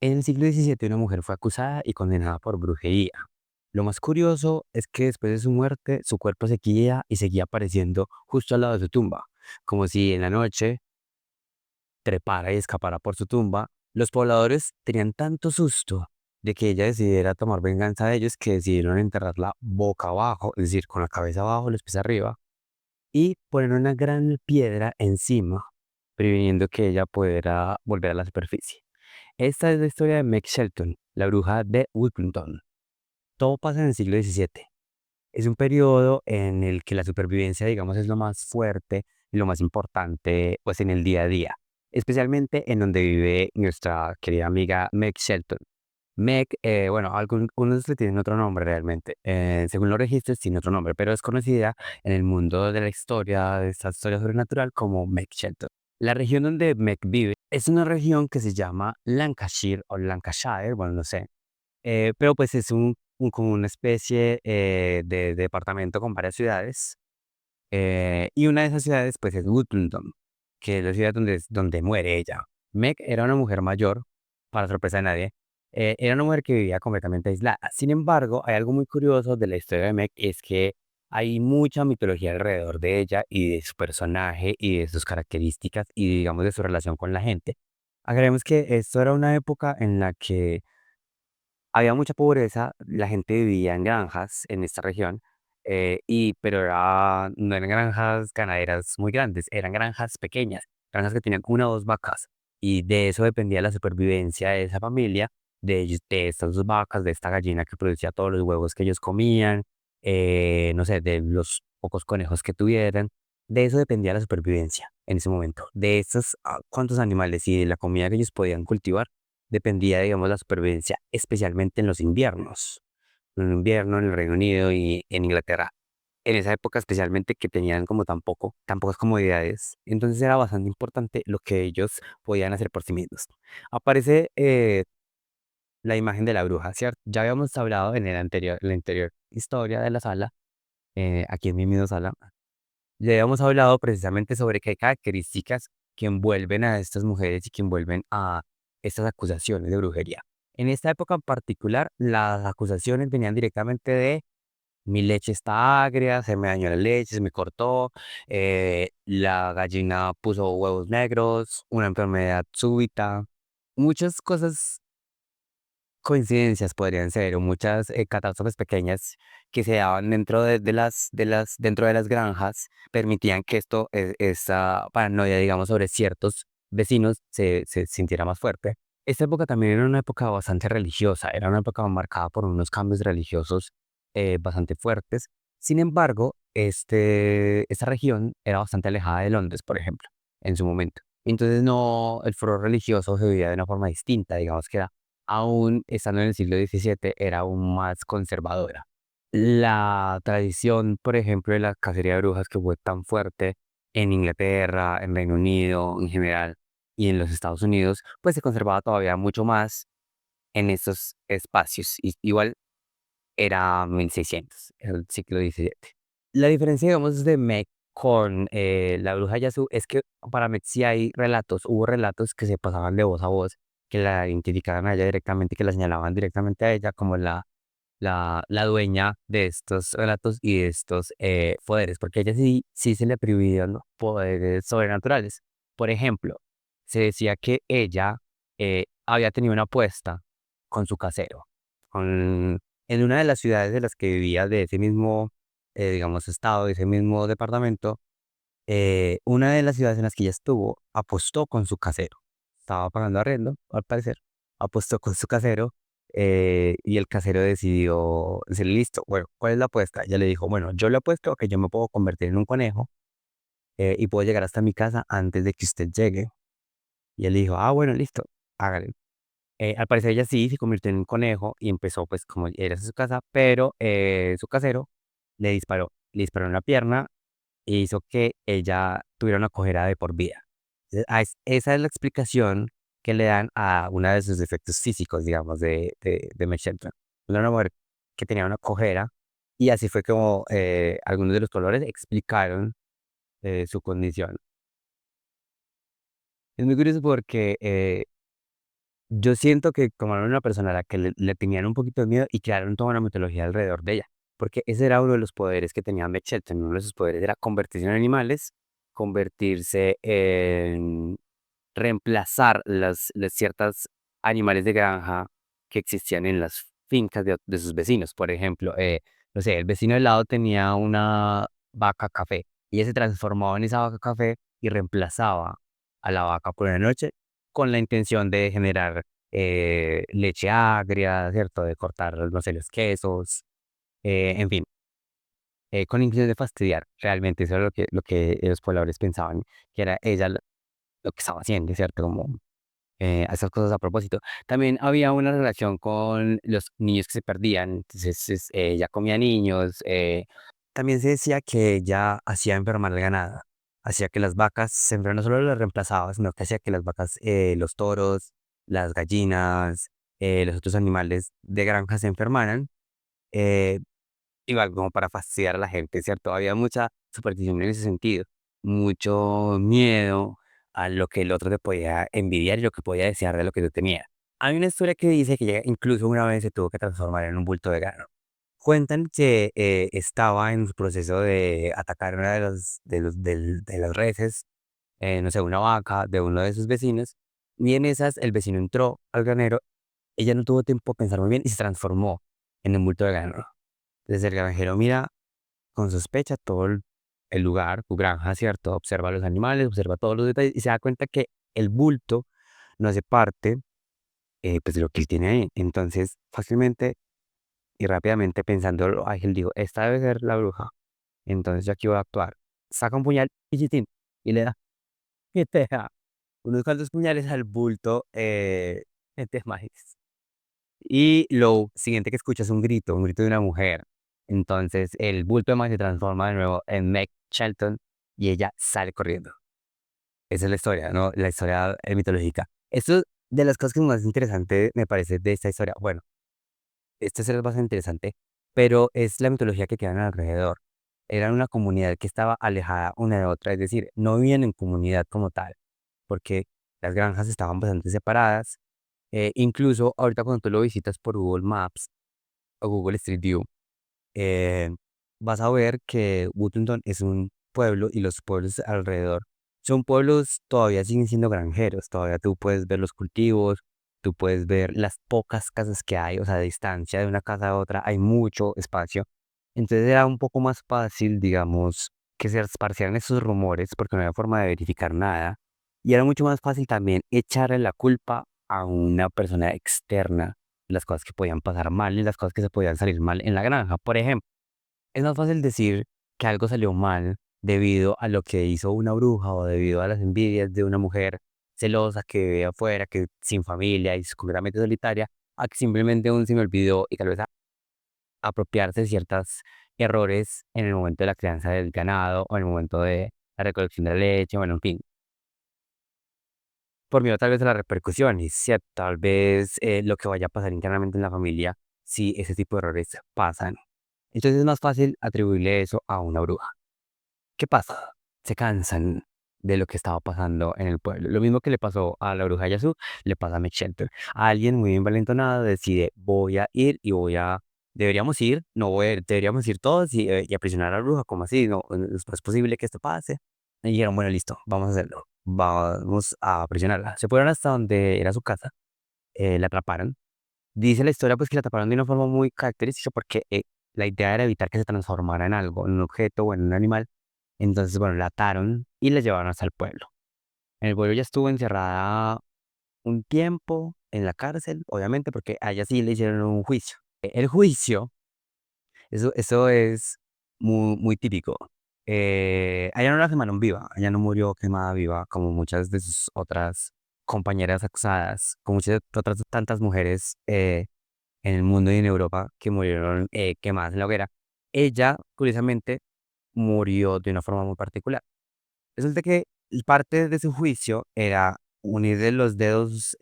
En el siglo XVII una mujer fue acusada y condenada por brujería. Lo más curioso es que después de su muerte, su cuerpo seguía y seguía apareciendo justo al lado de su tumba, como si en la noche trepara y escapara por su tumba. Los pobladores tenían tanto susto de que ella decidiera tomar venganza de ellos que decidieron enterrarla boca abajo, es decir, con la cabeza abajo, los pies arriba, y poner una gran piedra encima, previniendo que ella pudiera volver a la superficie. Esta es la historia de Meg Shelton, la bruja de Wickington. Todo pasa en el siglo XVII. Es un periodo en el que la supervivencia, digamos, es lo más fuerte y lo más importante, pues, en el día a día, especialmente en donde vive nuestra querida amiga Meg Shelton. Meg, bueno, algunos le tienen otro nombre realmente. Según los registros, tiene otro nombre, pero es conocida en el mundo de la historia, de esta historia sobrenatural, como Meg Shelton. La región donde Meg vive es una región que se llama Lancashire o Lancashire, bueno, no sé, pero pues es como una especie de departamento con varias ciudades. Y una de esas ciudades pues es Woodlondon, que es la ciudad donde muere ella. Meg era una mujer mayor, para sorpresa de nadie. Era una mujer que vivía completamente aislada. Sin embargo, hay algo muy curioso de la historia de Meg, es que hay mucha mitología alrededor de ella y de su personaje y de sus características y digamos de su relación con la gente. Agregemos que esto era una época en la que había mucha pobreza, la gente vivía en granjas en esta región, pero no eran granjas ganaderas muy grandes, eran granjas pequeñas, granjas que tenían una o dos vacas, y de eso dependía la supervivencia de esa familia, de estas dos vacas, de esta gallina que producía todos los huevos que ellos comían, no sé, de los pocos conejos que tuvieran, de eso dependía la supervivencia en ese momento, de estos cuantos animales y de la comida que ellos podían cultivar dependía, digamos, la supervivencia, especialmente en los inviernos. En invierno en el Reino Unido y en Inglaterra. En esa época especialmente que tenían como tan pocas comodidades, entonces era bastante importante lo que ellos podían hacer por sí mismos. Aparece la imagen de la bruja, ¿cierto? Ya habíamos hablado en la anterior historia de la sala, aquí en mi misma sala, ya habíamos hablado precisamente sobre qué características que envuelven a estas mujeres y que envuelven a estas acusaciones de brujería. En esta época en particular, las acusaciones venían directamente de mi leche está agria, se me dañó la leche, se me cortó, la gallina puso huevos negros, una enfermedad súbita, muchas cosas coincidencias podrían ser, o muchas catástrofes pequeñas que se daban dentro de las granjas, permitían que esta paranoia, digamos, sobre ciertos vecinos se sintiera más fuerte. Esta época también era una época bastante religiosa, era una época marcada por unos cambios religiosos bastante fuertes. Sin embargo, esta región era bastante alejada de Londres, por ejemplo, en su momento. Entonces no, el furor religioso se vivía de una forma distinta, digamos que era aún estando en el siglo XVII, era aún más conservadora. La tradición, por ejemplo, de la cacería de brujas que fue tan fuerte en Inglaterra, en Reino Unido en general y en los Estados Unidos, pues se conservaba todavía mucho más en estos espacios. Igual era 1600, el siglo XVII. La diferencia, digamos, de Meg con la bruja Yasu es que para Meg sí hay relatos, hubo relatos que se pasaban de voz a voz, que la identificaban a ella directamente, que la señalaban directamente a ella como la dueña de estos relatos y de estos poderes, porque a ella sí se le atribuían los poderes sobrenaturales. Por ejemplo, se decía que ella había tenido una apuesta con su casero, con, en una de las ciudades de las que vivía de ese mismo, digamos, estado, de ese mismo departamento, una de las ciudades en las que ella estuvo apostó con su casero. Estaba pagando arriendo, al parecer. Apostó con su casero y el casero decidió decir, listo, bueno, ¿cuál es la apuesta? Ella le dijo, bueno, yo le apuesto a que yo me puedo convertir en un conejo y puedo llegar hasta mi casa antes de que usted llegue. Y él le dijo, ah, bueno, listo, hágale. Al parecer ella sí se convirtió en un conejo y empezó pues como era su casa, pero su casero le disparó en la pierna e hizo que ella tuviera una cojera de por vida. Esa es la explicación que le dan a una de sus defectos físicos, digamos, de Meg Shelton. Era una mujer que tenía una cojera y así fue como algunos de los colores explicaron su condición. Es muy curioso porque Yo siento que tomaron una persona a la que le tenían un poquito de miedo y crearon toda una mitología alrededor de ella, porque ese era uno de los poderes que tenía Mechette. Uno de sus poderes era convertirse en animales, convertirse en reemplazar las ciertas animales de granja que existían en las fincas de sus vecinos. Por ejemplo, no sé, el vecino del lado tenía una vaca café y ella se transformaba en esa vaca café y reemplazaba a la vaca por una noche con la intención de generar leche agria, ¿cierto? De cortar, no sé, los quesos, en fin, con la intención de fastidiar. Realmente eso era lo que los pobladores pensaban, que era ella lo que estaba haciendo, ¿cierto? Como hacer cosas a propósito. También había una relación con los niños que se perdían, entonces ella comía niños. También se decía que ella hacía enfermar el ganado, hacía que las vacas se enfermaran, no solo las reemplazaba, sino que hacía que las vacas, los toros, las gallinas, los otros animales de granja se enfermaran. eh, Igual como para fastidiar a la gente, ¿cierto? Había mucha superstición en ese sentido, mucho miedo a lo que el otro te podía envidiar y lo que podía desear de lo que tú tenías. Hay una historia que dice que ella incluso una vez se tuvo que transformar en un bulto de grano. Cuentan que estaba en su proceso de atacar una de las reses, no sé, una vaca de uno de sus vecinos, y en esas el vecino entró al granero, ella no tuvo tiempo de pensar muy bien y se transformó en un bulto de grano. Desde el granjero mira con sospecha todo el lugar, tu granja, ¿cierto? Observa los animales, observa todos los detalles y se da cuenta que el bulto no hace parte, pues, de lo que él tiene ahí. Entonces, fácilmente y rápidamente pensándolo, Ángel dijo, esta debe ser la bruja. Entonces yo aquí voy a actuar. Saca un puñal y chitín, y le da, y te da unos cuantos puñales al bulto de maíz. Y lo siguiente que escucha es un grito de una mujer. Entonces el bulto de maíz se transforma de nuevo en Meg Shelton y ella sale corriendo. Esa es la historia, ¿no? La historia mitológica. Esto de las cosas que más interesante me parece de esta historia. Bueno, esta historia es bastante interesante, pero es la mitología que quedan alrededor. Eran una comunidad que estaba alejada una de otra, es decir, no vivían en comunidad como tal, porque las granjas estaban bastante separadas. Incluso ahorita cuando tú lo visitas por Google Maps o Google Street View, eh, vas a ver que Wotton es un pueblo y los pueblos alrededor son pueblos todavía siguen siendo granjeros, todavía tú puedes ver los cultivos, tú puedes ver las pocas casas que hay, o sea, a distancia de una casa a otra hay mucho espacio. Entonces era un poco más fácil, digamos, que se esparcieran esos rumores porque no había forma de verificar nada. Y era mucho más fácil también echarle la culpa a una persona externa las cosas que podían pasar mal y las cosas que se podían salir mal en la granja. Por ejemplo, es más fácil decir que algo salió mal debido a lo que hizo una bruja o debido a las envidias de una mujer celosa que vive afuera, que sin familia y completamente solitaria, a que simplemente un se me olvidó y tal vez apropiarse de ciertos errores en el momento de la crianza del ganado o en el momento de la recolección de la leche, bueno, en fin, por miedo tal vez a las repercusiones, ¿cierto? Tal vez lo que vaya a pasar internamente en la familia si ese tipo de errores pasan. Entonces es más fácil atribuirle eso a una bruja. ¿Qué pasa? Se cansan de lo que estaba pasando en el pueblo. Lo mismo que le pasó a la bruja Yasu, le pasa a Shelter. Alguien muy envalentonado decide, voy a ir y deberíamos ir, no voy a ir, deberíamos ir todos y aprisionar a la bruja, como así? No, no es posible que esto pase. Y dijeron, bueno, listo, vamos a hacerlo. Vamos a aprisionarla. Se fueron hasta donde era su casa, la atraparon. Dice la historia pues que la atraparon de una forma muy característica porque la idea era evitar que se transformara en algo, en un objeto o en un animal. Entonces, bueno, la ataron y la llevaron hasta el pueblo. En el pueblo ya estuvo encerrada un tiempo en la cárcel, obviamente, porque a ella sí le hicieron un juicio. El juicio, eso es muy típico. A ella no la quemaron viva, ella no murió quemada viva como muchas de sus otras compañeras acusadas, como muchas otras tantas mujeres en el mundo y en Europa que murieron quemadas en la hoguera. Ella, curiosamente, murió de una forma muy particular. Resulta que parte de su juicio era unir de los dedos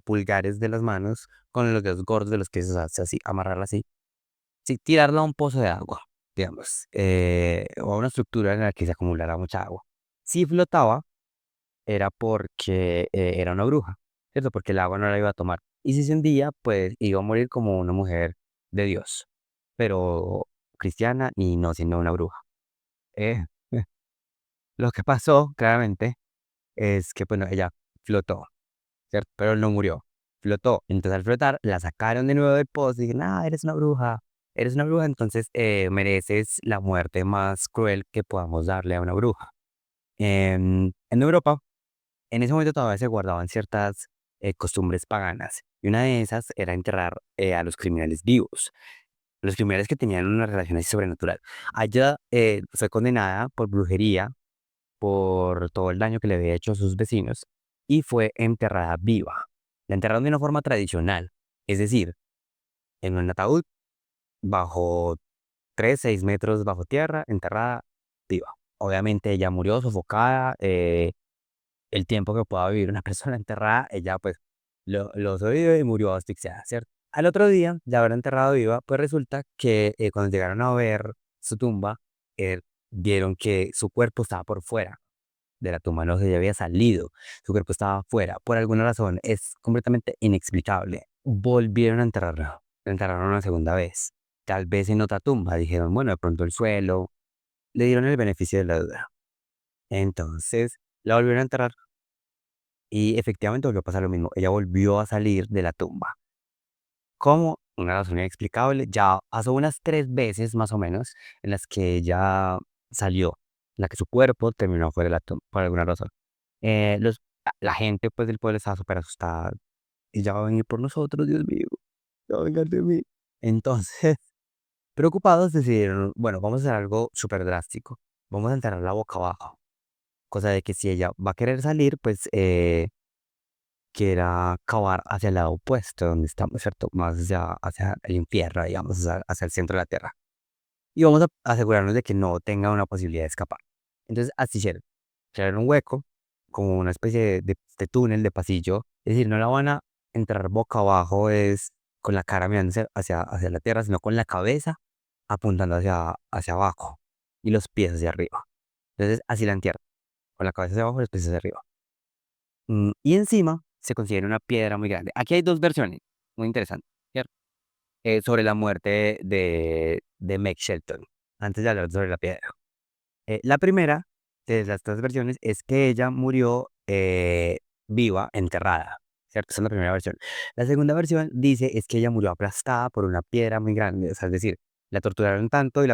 pulgares de las manos con los dedos gordos de los pies, o sea, así, amarrarla así, sí, tirarla a un pozo de agua, digamos, o a una estructura en la que se acumulara mucha agua. Si flotaba, era porque era una bruja. ¿cierto? Porque el agua no la iba a tomar. Y si se hundía, pues iba a morir como una mujer de Dios, pero cristiana y no siendo una bruja. Eh, eh, lo que pasó, claramente, es que, bueno, ella flotó, ¿cierto? Pero no murió, flotó. Entonces al flotar, la sacaron de nuevo del pozo y dijeron, ah, eres una bruja, entonces mereces la muerte más cruel que podamos darle a una bruja. En Europa, en ese momento todavía se guardaban ciertas costumbres paganas, y una de esas era enterrar a los criminales vivos, los criminales que tenían una relación así sobrenatural. Ella fue condenada por brujería, por todo el daño que le había hecho a sus vecinos, y fue enterrada viva. La enterraron de una forma tradicional, es decir, en un ataúd bajo 3, 6 metros bajo tierra, enterrada viva. Obviamente ella murió sofocada, el tiempo que pueda vivir una persona enterrada, ella pues lo sobrevivió y murió asfixiada, ¿cierto? Al otro día, ya haberla enterrado viva, pues resulta que cuando llegaron a ver su tumba, eh, vieron que su cuerpo estaba por fuera de la tumba, no se había salido, su cuerpo estaba afuera, por alguna razón, es completamente inexplicable. Volvieron a enterrarla, la enterraron una segunda vez, tal vez en otra tumba, dijeron, bueno, de pronto el suelo, le dieron el beneficio de la duda. Entonces, la volvieron a enterrar y efectivamente volvió a pasar lo mismo, ella volvió a salir de la tumba. ¿Cómo? Una razón inexplicable, ya pasó unas 3 veces más o menos en las que ella salió, en la que su cuerpo terminó fuera de la tumba, por alguna razón. La gente pues del pueblo estaba súper asustada. Y ya va a venir por nosotros, Dios mío, ya va a vengar de mí. Entonces, preocupados decidieron, bueno, vamos a hacer algo súper drástico. Vamos a enterrarla boca abajo. Cosa de que si ella va a querer salir, pues quiera cavar hacia el lado opuesto, donde estamos, ¿cierto? Más hacia el infierno, digamos, hacia el centro de la tierra. Y vamos a asegurarnos de que no tenga una posibilidad de escapar. Entonces, así hicieron. Crearon un hueco, como una especie de túnel, de pasillo. Es decir, no la van a entrar boca abajo, es con la cara mirando hacia la tierra, sino con la cabeza apuntando hacia abajo y los pies hacia arriba. Entonces, así la entierran, con la cabeza hacia abajo y los pies hacia arriba. Y encima se considera una piedra muy grande. Aquí hay dos versiones muy interesantes, ¿cierto? Sobre la muerte de Meg Shelton, antes de hablar sobre la piedra. La primera de las dos versiones es que ella murió viva, enterrada, ¿cierto? Esa es la primera versión. La segunda versión dice es que ella murió aplastada por una piedra muy grande, o sea, es decir, la torturaron tanto y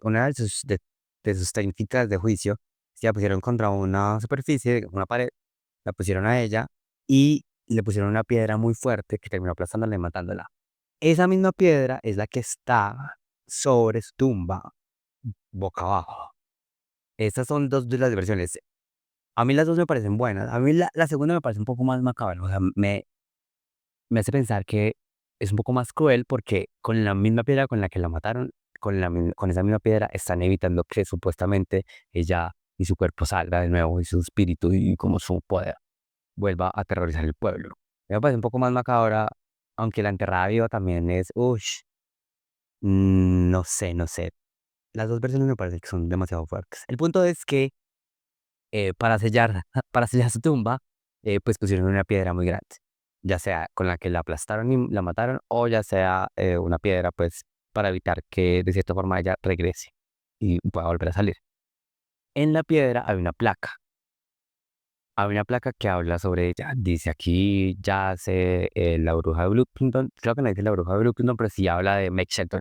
una de sus técnicas de juicio, se la pusieron contra una superficie, una pared, la pusieron a ella y le pusieron una piedra muy fuerte que terminó aplastándola y matándola. Esa misma piedra es la que está sobre su tumba, boca abajo. Estas son dos de las versiones. A mí las dos me parecen buenas. A mí la segunda me parece un poco más macabra. O sea, me hace pensar que es un poco más cruel porque con la misma piedra con la que la mataron, con esa misma piedra están evitando que supuestamente ella y su cuerpo salga de nuevo y su espíritu y como su poder vuelva a aterrorizar el pueblo. Me parece un poco más macabra, aunque la enterrada viva también es, uff, no sé, no sé. Las dos versiones me parecen que son demasiado fuertes. El punto es que para sellar, para sellar su tumba, pues pusieron una piedra muy grande, ya sea con la que la aplastaron y la mataron, o ya sea una piedra, pues, para evitar que de cierta forma ella regrese y pueda volver a salir. En la piedra hay una placa que habla sobre ella. Dice aquí yace la bruja de Bluffington. Creo que no dice la bruja de Bluffington, pero sí habla de Meg Shelton.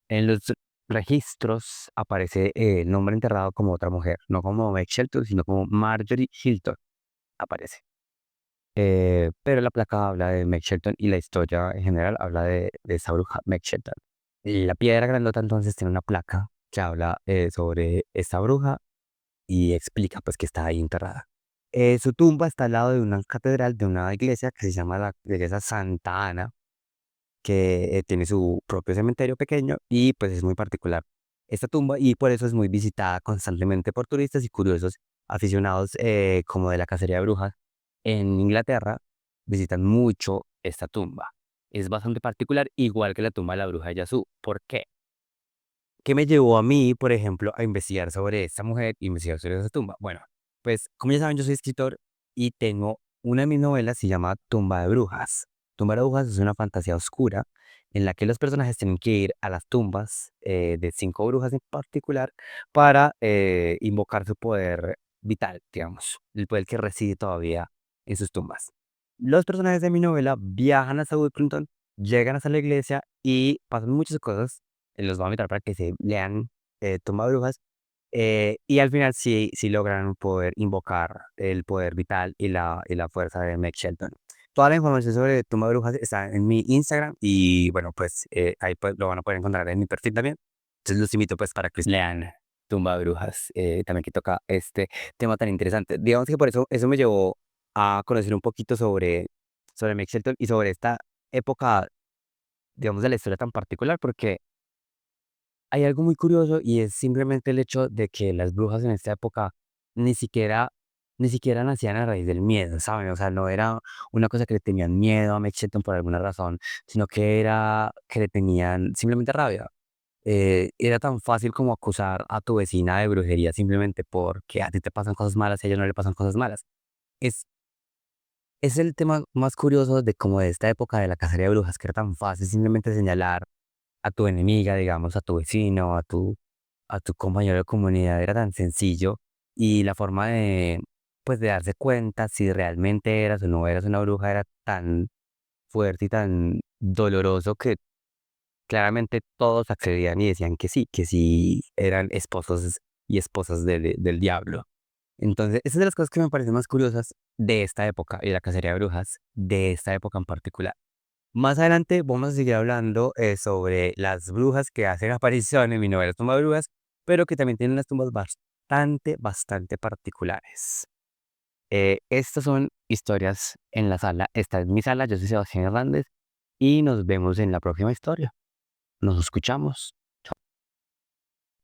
En los registros aparece el nombre enterrado como otra mujer, no como Meg Shelton, sino como Marjorie Hilton aparece. Pero la placa habla de Meg Shelton y la historia en general habla de esa bruja Meg Shelton. Y la piedra grandota entonces tiene una placa que habla sobre esta bruja y explica pues que está ahí enterrada. Su tumba está al lado de una catedral, de una iglesia que se llama la iglesia Santa Ana, que tiene su propio cementerio pequeño y pues es muy particular esta tumba y por eso es muy visitada constantemente por turistas y curiosos aficionados como de la cacería de brujas en Inglaterra, visitan mucho esta tumba. Es bastante particular, igual que la tumba de la bruja de Yazoo. ¿Por qué? ¿Qué me llevó a mí, por ejemplo, a investigar sobre esta mujer y investigar sobre esta tumba? Bueno, pues como ya saben, yo soy escritor y tengo Una de mis novelas se llama Tumba de Brujas. Tumba de Brujas es una fantasía oscura en la que los personajes tienen que ir a las tumbas de 5 brujas en particular para invocar su poder vital, digamos, el poder que reside todavía en sus tumbas. Los personajes de mi novela viajan a Woodclinton, llegan hasta la iglesia y pasan muchas cosas. Los voy a invitar para que se lean Tumba de Brujas y al final sí logran poder invocar el poder vital y la fuerza de Meg Shelton. Toda la información sobre Tumba de Brujas está en mi Instagram y bueno, pues ahí pues, lo van a poder encontrar en mi perfil también. Entonces los invito pues para que lean Tumba de Brujas, también que toca este tema tan interesante. Digamos que por eso me llevó a conocer un poquito sobre Meg Shelton y sobre esta época, digamos, de la historia tan particular, porque hay algo muy curioso y es simplemente el hecho de que las brujas en esta época ni siquiera, ni siquiera nacían a raíz del miedo, ¿saben? O sea, no era una cosa que le tenían miedo a Meg Shelton por alguna razón, sino que era que le tenían simplemente rabia. Era tan fácil como acusar a tu vecina de brujería simplemente porque a ti te pasan cosas malas y a ella no le pasan cosas malas. Es, es el tema más curioso de como de esta época de la cacería de brujas, que era tan fácil simplemente señalar a tu enemiga, digamos, a tu vecino, a tu compañero de comunidad, era tan sencillo y la forma pues, de darse cuenta si realmente eras o no eras una bruja era tan fuerte y tan doloroso que claramente todos accedían y decían que sí eran esposos y esposas del diablo. Entonces, esas son de las cosas que me parecen más curiosas de esta época y de la cacería de brujas de esta época en particular. Más adelante vamos a seguir hablando sobre las brujas que hacen aparición en mi novela Tumba de Brujas, pero que también tienen unas tumbas bastante particulares. Estas son historias en la sala. Esta es mi sala, yo soy Sebastián Hernández y nos vemos en la próxima historia. Nos escuchamos.